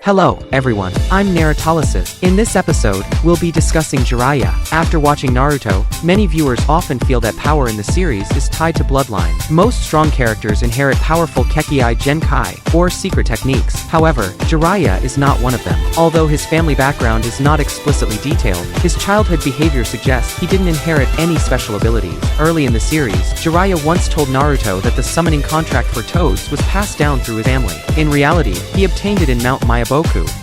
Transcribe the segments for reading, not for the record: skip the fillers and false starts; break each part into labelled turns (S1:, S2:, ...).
S1: Hello, everyone. I'm Narutolysis. In this episode, we'll be discussing Jiraiya. After watching Naruto, many viewers often feel that power in the series is tied to bloodline. Most strong characters inherit powerful Kekkei Genkai, or secret techniques. However, Jiraiya is not one of them. Although his family background is not explicitly detailed, his childhood behavior suggests he didn't inherit any special abilities. Early in the series, Jiraiya once told Naruto that the summoning contract for toads was passed down through his family. In reality, he obtained it in Mount Mayaboku,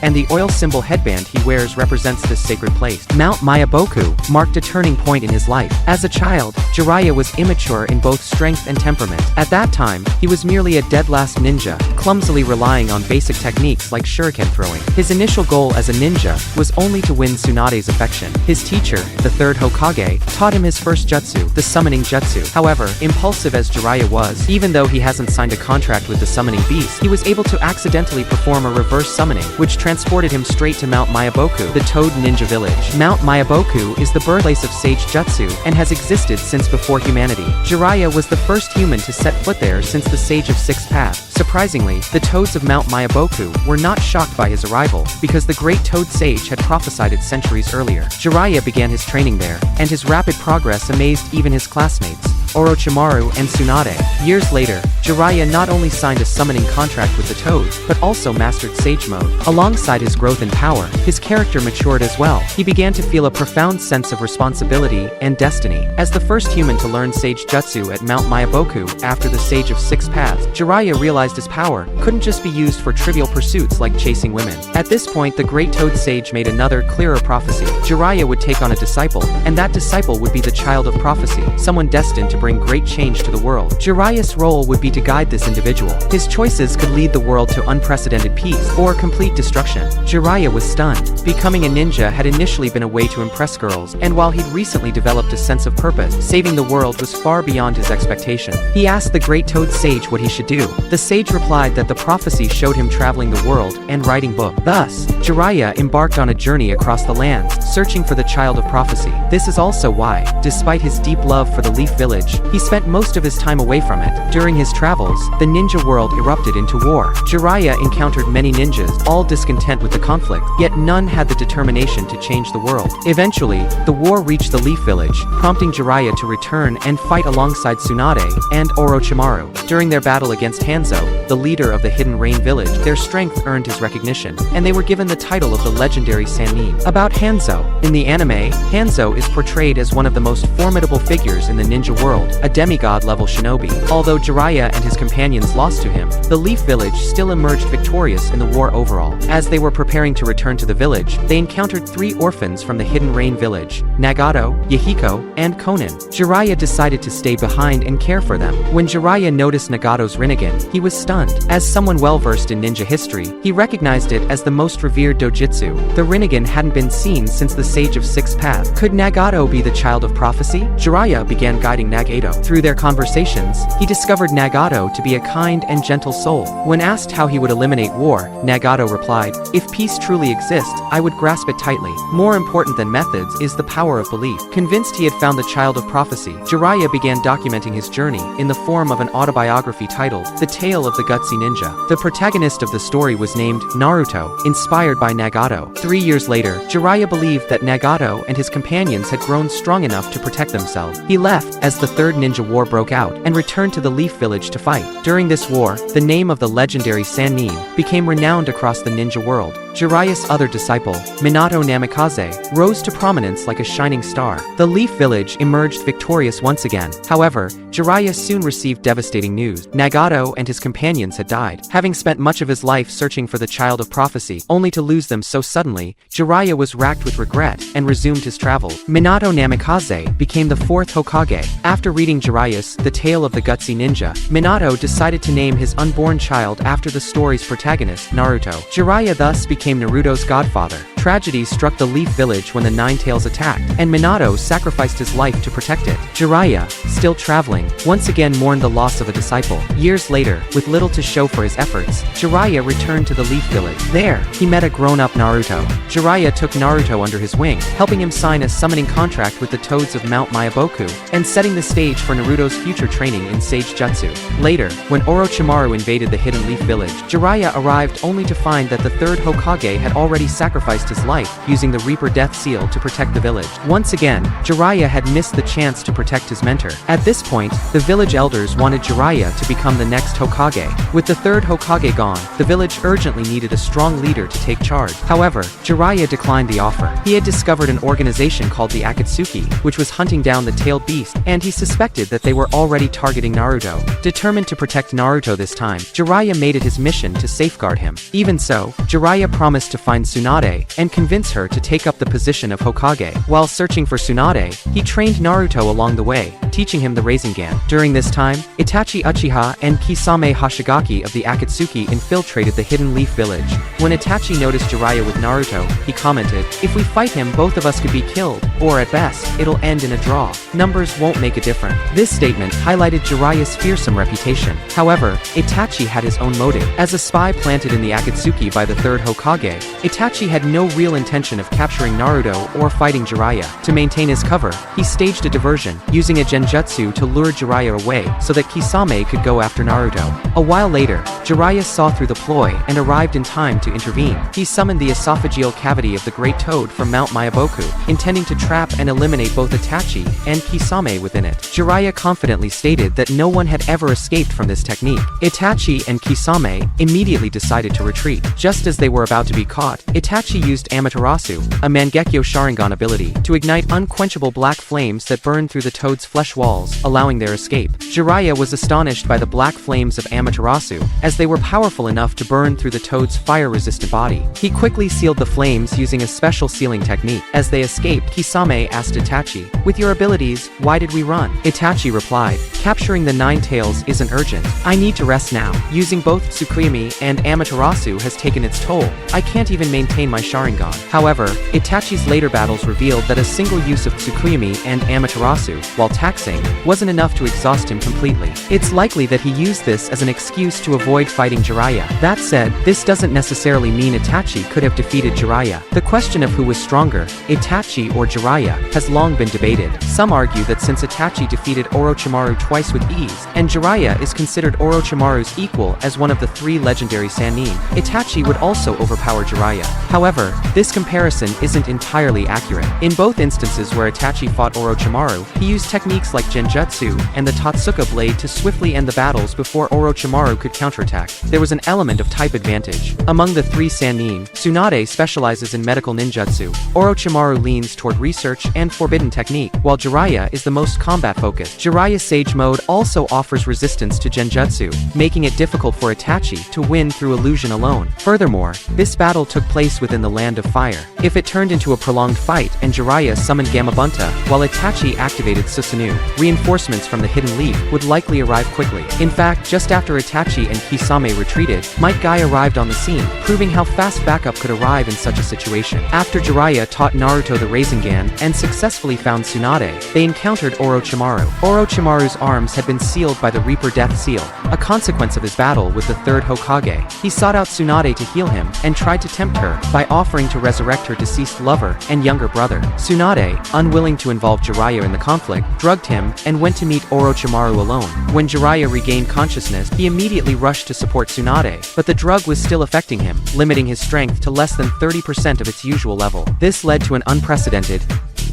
S1: and the oil symbol headband he wears represents this sacred place. Mount Mayaboku marked a turning point in his life. As a child, Jiraiya was immature in both strength and temperament. At that time, he was merely a dead-last ninja, clumsily relying on basic techniques like shuriken throwing. His initial goal as a ninja was only to win Tsunade's affection. His teacher, the third Hokage, taught him his first jutsu, the summoning jutsu. However, impulsive as Jiraiya was, even though he hasn't signed a contract with the summoning beast, he was able to accidentally perform a reverse summoning, which transported him straight to Mount Mayaboku, the Toad Ninja Village. Mount Mayaboku is the birthplace of Sage Jutsu, and has existed since before humanity. Jiraiya was the first human to set foot there since the Sage of Six Paths. Surprisingly, the Toads of Mount Mayaboku were not shocked by his arrival, because the great Toad Sage had prophesied it centuries earlier. Jiraiya began his training there, and his rapid progress amazed even his classmates, Orochimaru and Tsunade. Years later, Jiraiya not only signed a summoning contract with the Toads, but also mastered Sage Mode. Alongside his growth in power, his character matured as well. He began to feel a profound sense of responsibility and destiny. As the first human to learn Sage Jutsu at Mount Mayaboku after the Sage of Six Paths, Jiraiya realized his power couldn't just be used for trivial pursuits like chasing women. At this point, the great Toad Sage made another, clearer prophecy. Jiraiya would take on a disciple, and that disciple would be the child of prophecy, someone destined to bring great change to the world. Jiraiya's role would be to guide this individual. His choices could lead the world to unprecedented peace or complete destruction. Jiraiya was stunned. Becoming a ninja had initially been a way to impress girls, and while he'd recently developed a sense of purpose, saving the world was far beyond his expectation. He asked the great Toad Sage what he should do. The sage replied that the prophecy showed him traveling the world and writing books. Thus, Jiraiya embarked on a journey across the lands, searching for the child of prophecy. This is also why, despite his deep love for the Leaf Village, he spent most of his time away from it. During his travels, the ninja world erupted into war. Jiraiya encountered many ninjas, all discontent with the conflict, yet none had the determination to change the world. Eventually, the war reached the Leaf Village, prompting Jiraiya to return and fight alongside Tsunade and Orochimaru. During their battle against Hanzo, the leader of the Hidden Rain Village, their strength earned his recognition, and they were given the title of the legendary Sannin. About Hanzo. In the anime, Hanzo is portrayed as one of the most formidable figures in the ninja world, a demigod-level shinobi. Although Jiraiya and his companions lost to him, the Leaf Village still emerged victorious in the war overall. As they were preparing to return to the village, they encountered three orphans from the Hidden Rain Village, Nagato, Yahiko, and Konan. Jiraiya decided to stay behind and care for them. When Jiraiya noticed Nagato's Rinnegan, he was stunned. As someone well-versed in ninja history, he recognized it as the most revered dojutsu. The Rinnegan hadn't been seen since the Sage of Six Paths. Could Nagato be the child of prophecy? Jiraiya began guiding Nagato. Through their conversations, he discovered Nagato to be a kind and gentle soul. When asked how he would eliminate war, Nagato replied, "If peace truly exists, I would grasp it tightly. More important than methods is the power of belief." Convinced he had found the child of prophecy, Jiraiya began documenting his journey in the form of an autobiography titled The Tale of the Gutsy Ninja. The protagonist of the story was named Naruto, inspired by Nagato. 3 years later, Jiraiya believed that Nagato and his companions had grown strong enough to protect themselves. He left as the Third Ninja War broke out, and returned to the Leaf Village to fight. During this war, the name of the legendary Sannin became renowned across the ninja world. Jiraiya's other disciple, Minato Namikaze, rose to prominence like a shining star. The Leaf Village emerged victorious once again. However, Jiraiya soon received devastating news. Nagato and his companions had died. Having spent much of his life searching for the child of prophecy, only to lose them so suddenly, Jiraiya was racked with regret and resumed his travel. Minato Namikaze became the fourth Hokage. After reading Jiraiya's The Tale of the Gutsy Ninja, Minato decided to name his unborn child after the story's protagonist, Naruto. Jiraiya thus became Naruto's godfather, tragedy struck the Leaf Village when the Nine-Tails attacked, and Minato sacrificed his life to protect it. Jiraiya, still traveling, once again mourned the loss of a disciple. Years later, with little to show for his efforts, Jiraiya returned to the Leaf Village. There, he met a grown-up Naruto. Jiraiya took Naruto under his wing, helping him sign a summoning contract with the Toads of Mount Mayaboku, and setting the stage for Naruto's future training in Sage Jutsu. Later, when Orochimaru invaded the hidden Leaf Village, Jiraiya arrived only to find that the third Hokage had already sacrificed his life, using the Reaper Death Seal to protect the village. Once again, Jiraiya had missed the chance to protect his mentor. At this point, the village elders wanted Jiraiya to become the next Hokage. With the third Hokage gone, the village urgently needed a strong leader to take charge. However, Jiraiya declined the offer. He had discovered an organization called the Akatsuki, which was hunting down the tailed beast, and he suspected that they were already targeting Naruto. Determined to protect Naruto this time, Jiraiya made it his mission to safeguard him. Even so, Jiraiya promised to find Tsunade and convince her to take up the position of Hokage. While searching for Tsunade, he trained Naruto along the way, teaching him the Rasengan. During this time, Itachi Uchiha and Kisame Hoshigaki of the Akatsuki infiltrated the hidden Leaf Village. When Itachi noticed Jiraiya with Naruto, he commented, "If we fight him, both of us could be killed, or at best, it'll end in a draw. Numbers won't make a difference." This statement highlighted Jiraiya's fearsome reputation. However, Itachi had his own motive. As a spy planted in the Akatsuki by the third Hokage, Itachi had no real intention of capturing Naruto or fighting Jiraiya. To maintain his cover, he staged a diversion, using a genjutsu to lure Jiraiya away so that Kisame could go after Naruto. A while later, Jiraiya saw through the ploy and arrived in time to intervene. He summoned the esophageal cavity of the Great Toad from Mount Mayaboku, intending to trap and eliminate both Itachi and Kisame within it. Jiraiya confidently stated that no one had ever escaped from this technique. Itachi and Kisame immediately decided to retreat. Just as they were about to be caught, Itachi used Amaterasu, a Mangekyo Sharingan ability, to ignite unquenchable black flames that burned through the Toad's flesh walls, allowing their escape. Jiraiya was astonished by the black flames of Amaterasu, as they were powerful enough to burn through the Toad's fire-resistant body. He quickly sealed the flames using a special sealing technique. As they escaped, Kisame asked Itachi, "With your abilities, why did we run?" Itachi replied, "Capturing the Nine-Tails isn't urgent. I need to rest now. Using both Tsukuyomi and Amaterasu has taken its toll. I can't even maintain my Sharingan." However, Itachi's later battles revealed that a single use of Tsukuyomi and Amaterasu, while taxing, wasn't enough to exhaust him completely. It's likely that he used this as an excuse to avoid fighting Jiraiya. That said, this doesn't necessarily mean Itachi could have defeated Jiraiya. The question of who was stronger, Itachi or Jiraiya, has long been debated. Some argue that since Itachi defeated Orochimaru twice with ease, and Jiraiya is considered Orochimaru's equal as one of the three legendary Sannin, Itachi would also overpower Jiraiya. However, this comparison isn't entirely accurate. In both instances where Itachi fought Orochimaru, he used techniques like Genjutsu and the Totsuka blade to swiftly end the battles before Orochimaru could counterattack. There was an element of type advantage. Among the three Sannin, Tsunade specializes in medical ninjutsu, Orochimaru leans toward research and forbidden technique, while Jiraiya is the most combat-focused. Jiraiya's Sage mode also offers resistance to Genjutsu, making it difficult for Itachi to win through illusion alone. Furthermore, this battle took place within the Land of Fire. If it turned into a prolonged fight and Jiraiya summoned Gamabunta, while Itachi activated Susanoo, reinforcements from the Hidden Leaf would likely arrive quickly. In fact, just after Itachi and Kisame retreated, Might Guy arrived on the scene, proving how fast backup could arrive in such a situation. After Jiraiya taught Naruto the Rasengan and successfully found Tsunade, they encountered Orochimaru. Orochimaru's arms had been sealed by the Reaper Death Seal, a consequence of his battle with the third Hokage. He sought out Tsunade to heal him, and tried to tempt her by offering to resurrect her deceased lover and younger brother. Tsunade, unwilling to involve Jiraiya in the conflict, drugged him and went to meet Orochimaru alone. When Jiraiya regained consciousness, he immediately rushed to support Tsunade, but the drug was still affecting him, limiting his strength to less than 30% of its usual level. This led to an unprecedented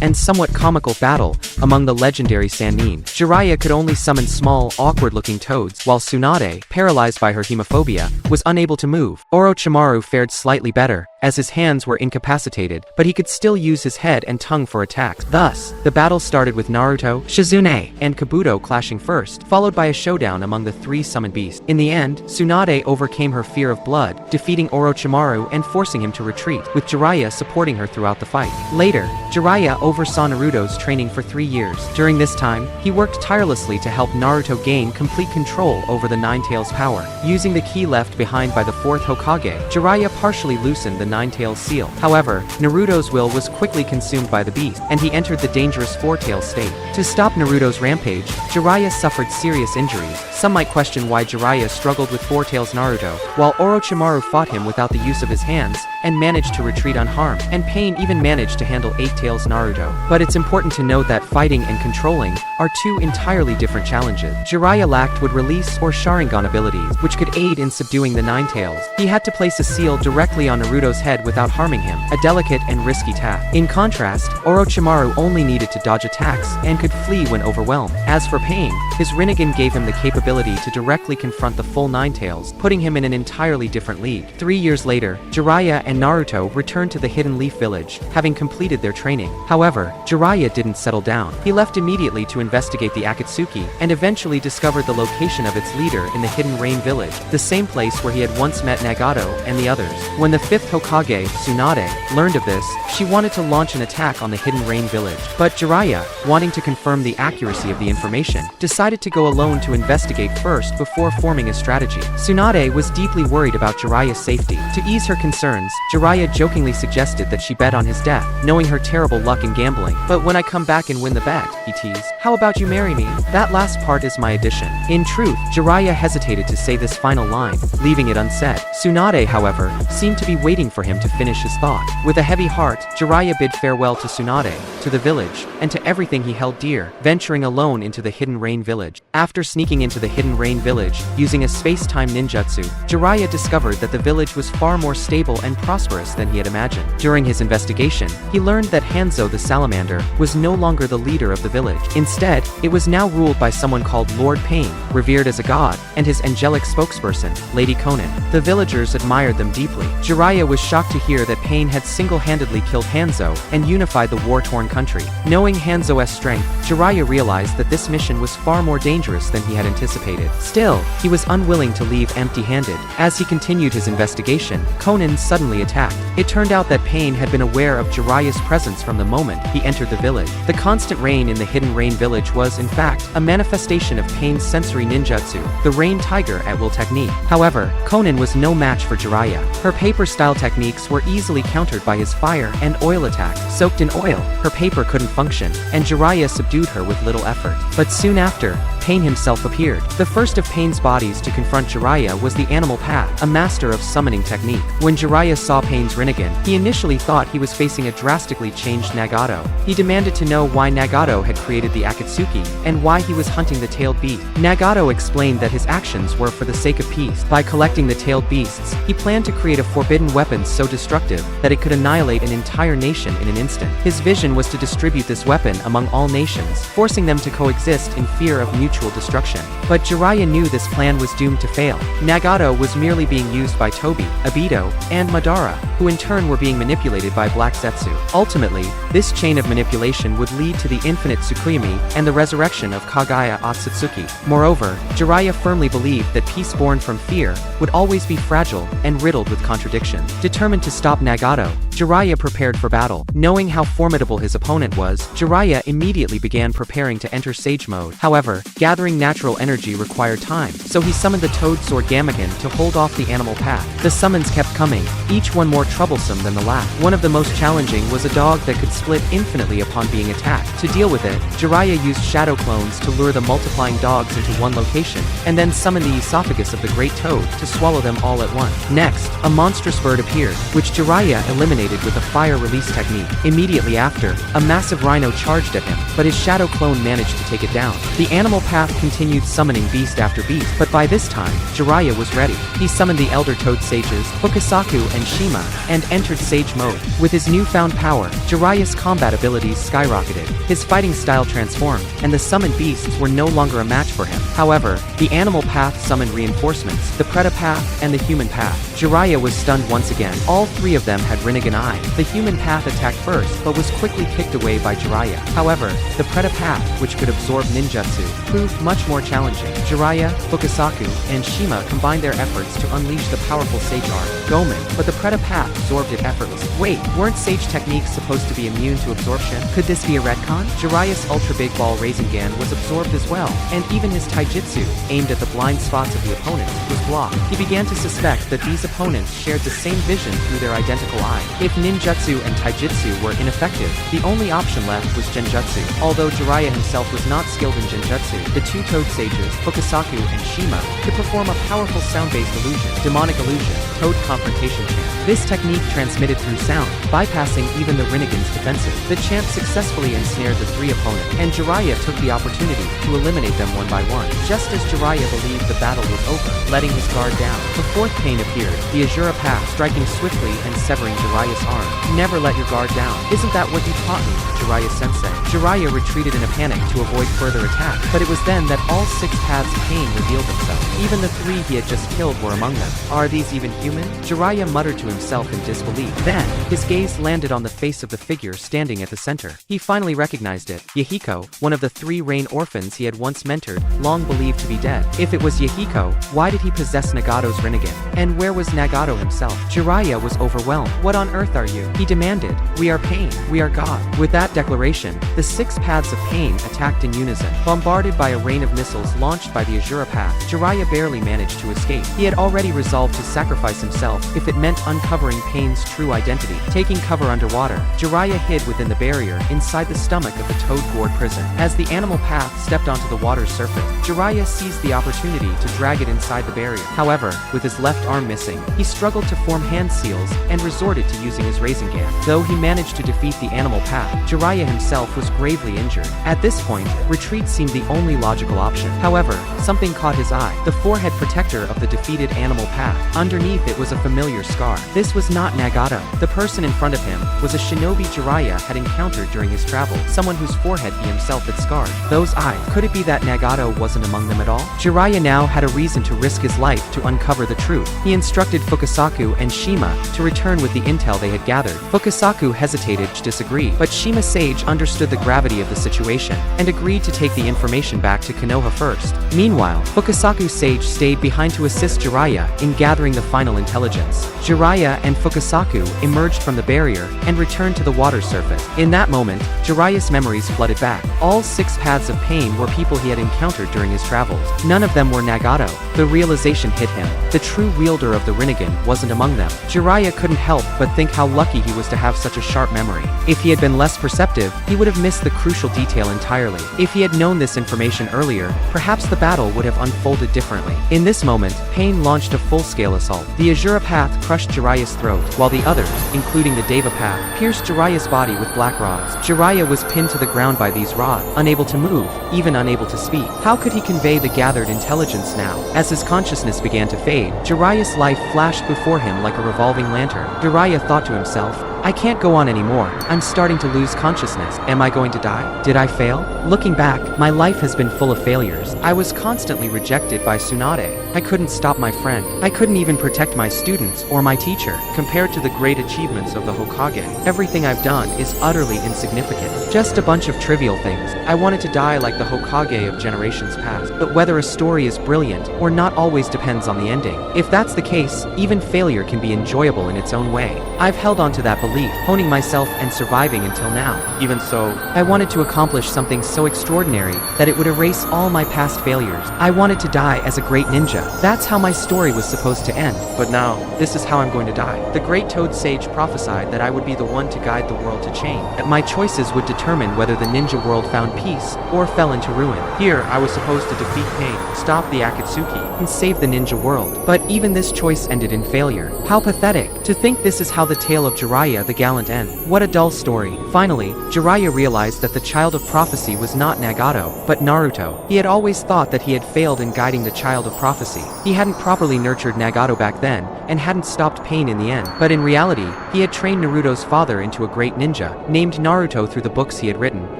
S1: and somewhat comical battle among the legendary Sannin. Jiraiya could only summon small, awkward-looking toads, while Tsunade, paralyzed by her hemophobia, was unable to move. Orochimaru fared slightly better, as his hands were incapacitated, but he could still use his head and tongue for attacks. Thus, the battle started with Naruto, Shizune, and Kabuto clashing first, followed by a showdown among the three summoned beasts. In the end, Tsunade overcame her fear of blood, defeating Orochimaru and forcing him to retreat, with Jiraiya supporting her throughout the fight. Later, Jiraiya oversaw Naruto's training for 3 years. During this time, he worked tirelessly to help Naruto gain complete control over the Nine-Tails power. Using the key left behind by the fourth Hokage, Jiraiya partially loosened the Nine-Tails seal. However, Naruto's will was quickly consumed by the beast, and he entered the dangerous Four-Tails state. To stop Naruto's rampage, Jiraiya suffered serious injuries. Some might question why Jiraiya struggled with Four-Tails Naruto, while Orochimaru fought him without the use of his hands, and managed to retreat unharmed, and Pain even managed to handle Eight-Tails Naruto. But it's important to note that fighting and controlling are two entirely different challenges. Jiraiya lacked would release or Sharingan abilities, which could aid in subduing the Nine-Tails. He had to place a seal directly on Naruto's head without harming him, a delicate and risky task. In contrast, Orochimaru only needed to dodge attacks and could flee when overwhelmed. As for Pain, his Rinnegan gave him the capability to directly confront the full Nine-Tails, putting him in an entirely different league. 3 years later, Jiraiya and Naruto returned to the Hidden Leaf Village, having completed their training. However, Jiraiya didn't settle down. He left immediately to investigate the Akatsuki, and eventually discovered the location of its leader in the Hidden Rain Village, the same place where he had once met Nagato and the others. When the 5th Hokage, Tsunade, learned of this, she wanted to launch an attack on the Hidden Rain Village. But Jiraiya, wanting to confirm the accuracy of the information, decided to go alone to investigate first before forming a strategy. Tsunade was deeply worried about Jiraiya's safety. To ease her concerns, Jiraiya jokingly suggested that she bet on his death, knowing her terrible luck in gambling. "But when I come back and win the bet," he teased, "how about you marry me? That last part is my addition." In truth, Jiraiya hesitated to say this final line, leaving it unsaid. Tsunade, however, seemed to be waiting for him to finish his thought. With a heavy heart, Jiraiya bid farewell to Tsunade, to the village, and to everything he held dear, venturing alone into the Hidden Rain Village. After sneaking into the Hidden Rain Village, using a space-time ninjutsu, Jiraiya discovered that the village was far more stable and prosperous than he had imagined. During his investigation, he learned that Hanzo the Salamander was no longer the leader of the village. Instead, it was now ruled by someone called Lord Pain, revered as a god, and his angelic spokesperson, Lady Konan. The villagers admired them deeply. Jiraiya was shocked to hear that Pain had single-handedly killed Hanzo and unified the war-torn country. Knowing Hanzo's strength, Jiraiya realized that this mission was far more dangerous than he had anticipated. Still, he was unwilling to leave empty-handed. As he continued his investigation, Konan suddenly attacked. It turned out that Pain had been aware of Jiraiya's presence from the moment he entered the village. The constant rain in the Hidden Rain Village was, in fact, a manifestation of Pain's sensory ninjutsu, the Rain Tiger at Will technique. However, Konan was no match for Jiraiya. Her paper-style techniques were easily countered by his fire and oil attacks. Soaked in oil, her paper couldn't function, and Jiraiya subdued her with little effort. But soon after, Pain himself appeared. The first of Pain's bodies to confront Jiraiya was the Animal Path, a master of summoning technique. When Jiraiya saw Pain's Rinnegan, he initially thought he was facing a drastically changed Nagato. He demanded to know why Nagato had created the Akatsuki, and why he was hunting the tailed beast. Nagato explained that his actions were for the sake of peace. By collecting the tailed beasts, he planned to create a forbidden weapon so destructive that it could annihilate an entire nation in an instant. His vision was to distribute this weapon among all nations, forcing them to coexist in fear of mutual destruction. But Jiraiya knew this plan was doomed to fail. Nagato was merely being used by Tobi, Obito, and Madara, who in turn were being manipulated by Black Zetsu. Ultimately, this chain of manipulation would lead to the infinite Tsukuyomi and the resurrection of Kagaya Otsutsuki. Moreover, Jiraiya firmly believed that peace born from fear would always be fragile and riddled with contradictions. Determined to stop Nagato, Jiraiya prepared for battle. Knowing how formidable his opponent was, Jiraiya immediately began preparing to enter Sage Mode. However, gathering natural energy required time, so he summoned the Toad Sword Gamagan to hold off the Animal Path. The summons kept coming, each one more troublesome than the last. One of the most challenging was a dog that could split infinitely upon being attacked. To deal with it, Jiraiya used shadow clones to lure the multiplying dogs into one location, and then summon the esophagus of the Great Toad to swallow them all at once. Next, a monstrous bird appeared, which Jiraiya eliminated with a fire release technique. Immediately after, a massive rhino charged at him, but his shadow clone managed to take it down. The Animal Path continued summoning beast after beast, but by this time, Jiraiya was ready. He summoned the Elder Toad Sages, Fukasaku and Shima, and entered Sage Mode. With his newfound power, Jiraiya's combat abilities skyrocketed. His fighting style transformed, and the summoned beasts were no longer a match for him. However, the Animal Path summoned reinforcements, the Preda Path and the Human Path. Jiraiya was stunned once again. All three of them had Rinnegan Eye. The Human Path attacked first, but was quickly kicked away by Jiraiya. However, the Preda Path, which could absorb ninjutsu, proved much more challenging. Jiraiya, Fukasaku, and Shima combined their efforts to unleash the powerful Sage Art, Gomen, but the Preda Path absorbed it effortlessly. Wait, weren't Sage techniques supposed to be immune to absorption? Could this be a retcon? Jiraiya's Ultra Big Ball Rasengan was absorbed as well, and even his Taijutsu, aimed at the blind spots of the opponents, was block. He began to suspect that these opponents shared the same vision through their identical eye. If ninjutsu and taijutsu were ineffective, the only option left was genjutsu. Although Jiraiya himself was not skilled in genjutsu, the two Toad Sages, Fukasaku and Shima, could perform a powerful sound-based illusion, demonic illusion, Toad confrontation chant. This technique transmitted through sound, bypassing even the Rinnegan's defenses. The chant successfully ensnared the three opponents, and Jiraiya took the opportunity to eliminate them one by one. Just as Jiraiya believed the battle was over, letting his guard down, the fourth Pain appeared, the Azura Path, striking swiftly and severing Jiraiya's arm. Never let your guard down. Isn't that what you taught me, Jiraiya-sensei? Jiraiya retreated in a panic to avoid further attack, but it was then that all 6 paths of Pain revealed themselves. Even the 3 he had just killed were among them. Are these even human? Jiraiya muttered to himself in disbelief. Then, his gaze landed on the face of the figure standing at the center. He finally recognized it. Yahiko, one of the 3 Rain orphans he had once mentored, long believed to be dead. If it was Yahiko, why did he possess Nagato's Rinnegan? And where was Nagato himself? Jiraiya was overwhelmed. What on earth are you? He demanded. We are Pain. We are God. With that declaration, the 6 paths of Pain attacked in unison. Bombarded by a rain of missiles launched by the Azura Path, Jiraiya barely managed to escape. He had already resolved to sacrifice himself if it meant uncovering Pain's true identity. Taking cover underwater, Jiraiya hid within the barrier inside the stomach of the toad-gourd prison. As the animal path stepped onto the water's surface, Jiraiya seized the opportunity to drag it inside the barrier. However, with his left arm missing, he struggled to form hand seals and resorted to using his Rasengan. Though he managed to defeat the animal path, Jiraiya himself was gravely injured. At this point, retreat seemed the only logical option. However, something caught his eye. The forehead protector of the defeated animal path. Underneath it was a familiar scar. This was not Nagato. The person in front of him was a shinobi Jiraiya had encountered during his travels, someone whose forehead he himself had scarred. Those eyes. Could it be that Nagato wasn't among them at all? Jiraiya now had a reason to risk his life to uncover the truth. He instructed Fukasaku and Shima to return with the intel they had gathered. Fukasaku hesitated to disagree, but Shima Sage understood the gravity of the situation and agreed to take the information back to Konoha first. Meanwhile, Fukasaku Sage stayed behind to assist Jiraiya in gathering the final intelligence. Jiraiya and Fukasaku emerged from the barrier and returned to the water surface. In that moment, Jiraiya's memories flooded back. All 6 paths of Pain were people he had encountered during his travels. None of them were Nagato. The realization hit him. The true wielder of the Rinnegan wasn't among them. Jiraiya couldn't help but think how lucky he was to have such a sharp memory. If he had been less perceptive, he would have missed the crucial detail entirely. If he had known this information earlier, perhaps the battle would have unfolded differently. In this moment, Pain launched a full-scale assault. The Azura Path crushed Jiraiya's throat, while the others, including the Deva Path, pierced Jiraiya's body with black rods. Jiraiya was pinned to the ground by these rods, unable to move, even unable to speak. How could he convey the gathered intelligence now? As his consciousness began to fade, Jiraiya's life flashed before him like a revolving lantern. Jiraiya thought to himself, I can't go on anymore. I'm starting to lose consciousness. Am I going to die? Did I fail? Looking back, my life has been full of failures. I was constantly rejected by Tsunade. I couldn't stop my friend. I couldn't even protect my students or my teacher. Compared to the great achievements of the Hokage, everything I've done is utterly insignificant. Just a bunch of trivial things. I wanted to die like the Hokage of generations past. But whether a story is brilliant or not always depends on the ending. If that's the case, even failure can be enjoyable in its own way. I've held on to that belief, honing myself and surviving until now. Even so, I wanted to accomplish something so extraordinary that it would erase all my past failures. I wanted to die as a great ninja. That's how my story was supposed to end. But now, this is how I'm going to die. The great Toad Sage prophesied that I would be the one to guide the world to change. That my choices would determine whether the ninja world found peace or fell into ruin. Here, I was supposed to defeat Pain, stop the Akatsuki, and save the ninja world. But even this choice ended in failure. How pathetic. To think this is how the tale of Jiraiya the Gallant end. What a dull story. Finally, Jiraiya realized that the child of prophecy was not Nagato, but Naruto. He had always thought that he had failed in guiding the child of prophecy. He hadn't properly nurtured Nagato back then, and hadn't stopped Pain in the end. But in reality, he had trained Naruto's father into a great ninja, named Naruto through the books he had written,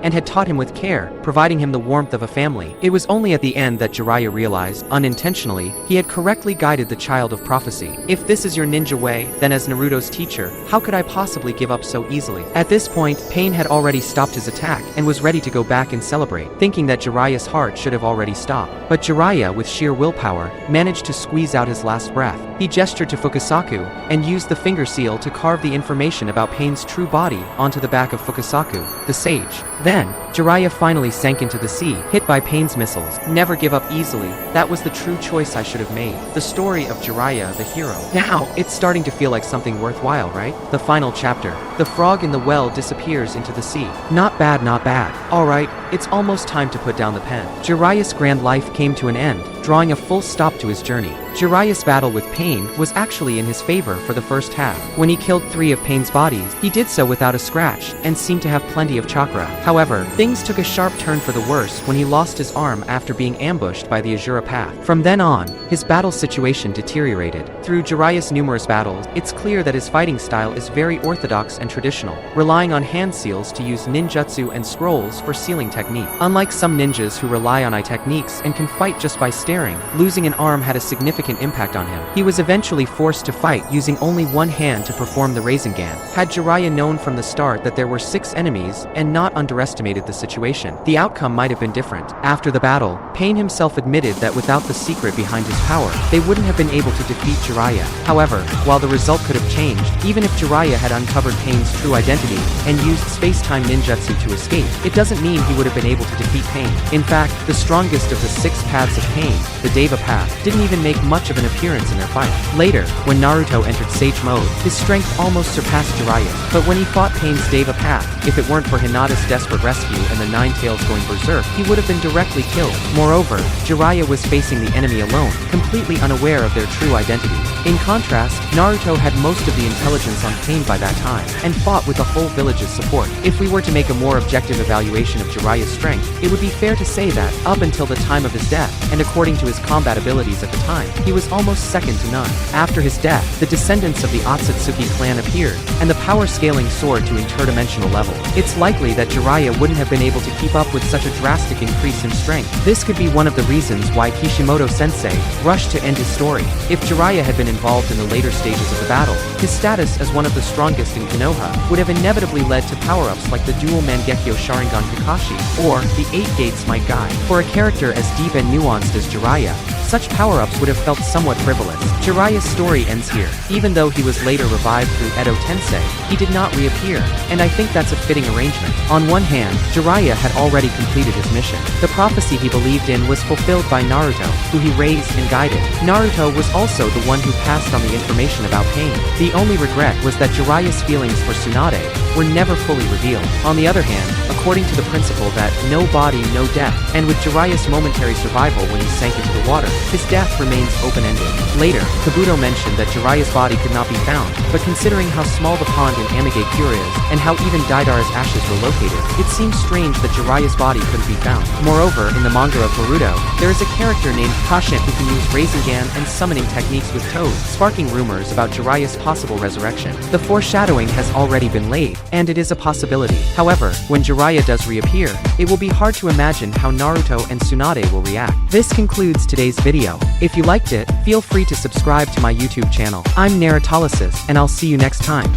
S1: and had taught him with care, providing him the warmth of a family. It was only at the end that Jiraiya realized, unintentionally, he had correctly guided the child of prophecy. If this is your ninja way, then as Naruto's teacher, how could I possibly give up so easily? At this point, Pain had already stopped his attack, and was ready to go back and celebrate, thinking that Jiraiya's heart should have already stopped. But Jiraiya, with sheer willpower, managed to squeeze out his last breath. He gestured to Fukasaku, and used the finger seal to carve the information about Pain's true body onto the back of Fukasaku, the sage. Then, Then, Jiraiya finally sank into the sea, hit by Pain's missiles. Never give up easily, that was the true choice I should have made. The story of Jiraiya, the hero. Now, it's starting to feel like something worthwhile, right? The final chapter. The frog in the well disappears into the sea. Not bad, not bad. Alright, it's almost time to put down the pen. Jiraiya's grand life came to an end, drawing a full stop to his journey. Jiraiya's battle with Pain was actually in his favor for the first half. When he killed 3 of Pain's bodies, he did so without a scratch, and seemed to have plenty of chakra. However, things took a sharp turn for the worse when he lost his arm after being ambushed by the Azura Path. From then on, his battle situation deteriorated. Through Jiraiya's numerous battles, it's clear that his fighting style is very orthodox and traditional, relying on hand seals to use ninjutsu and scrolls for sealing technique. Unlike some ninjas who rely on eye techniques and can fight just by staring, losing an arm had a significant impact on him. He was eventually forced to fight using only one hand to perform the Rasengan. Had Jiraiya known from the start that there were 6 enemies and not underestimated the situation, the outcome might have been different. After the battle, Pain himself admitted that without the secret behind his power, they wouldn't have been able to defeat Jiraiya. However, while the result could have changed, even if Jiraiya had uncovered Pain's true identity and used space-time ninjutsu to escape, it doesn't mean he would have been able to defeat Pain. In fact, the strongest of the 6 paths of Pain, the Deva Path, didn't even make much of an appearance in their fight. Later, when Naruto entered Sage Mode, his strength almost surpassed Jiraiya's. But when he fought Pain's Deva Path, if it weren't for Hinata's desperate rescue and the Nine Tails going berserk, he would have been directly killed. Moreover, Jiraiya was facing the enemy alone, completely unaware of their true identity. In contrast, Naruto had most of the intelligence on Pain by that time, and fought with the whole village's support. If we were to make a more objective evaluation of Jiraiya's strength, it would be fair to say that, up until the time of his death, and according to his combat abilities at the time, he was almost second to none. After his death, the descendants of the Otsutsuki clan appeared, and the power scaling soared to interdimensional level. It's likely that Jiraiya wouldn't have been able to keep up with such a drastic increase in strength. This could be one of the reasons why Kishimoto-sensei rushed to end his story. If Jiraiya had been involved in the later stages of the battle, his status as one of the strongest in Konoha would have inevitably led to power-ups like the dual Mangekyo Sharingan Kakashi, or the 8 Gates Might Guy. For a character as deep and nuanced as Jiraiya, such power-ups would have felt somewhat frivolous. Jiraiya's story ends here. Even though he was later revived through Edo Tensei, he did not reappear, and I think that's a fitting arrangement. On one hand, Jiraiya had already completed his mission. The prophecy he believed in was fulfilled by Naruto, who he raised and guided. Naruto was also the one who passed on the information about Pain. The only regret was that Jiraiya's feelings for Tsunade were never fully revealed. On the other hand, according to the principle that no body, no death, and with Jiraiya's momentary survival when he sank into the water, his death remains open-ended. Later, Kabuto mentioned that Jiraiya's body could not be found, but considering how small the pond in Amigakure is, and how even Deidara's ashes were located, it seems strange that Jiraiya's body couldn't be found. Moreover, in the manga of Boruto, there is a character named Kashin who can use Rasengan and summoning techniques with toads, sparking rumors about Jiraiya's possible resurrection. The foreshadowing has already been laid, and it is a possibility. However, when Jiraiya does reappear, it will be hard to imagine how Naruto and Tsunade will react. This concludes today's video. If you liked it, feel free to subscribe to my YouTube channel. I'm Naratolysis, and I'll see you next time.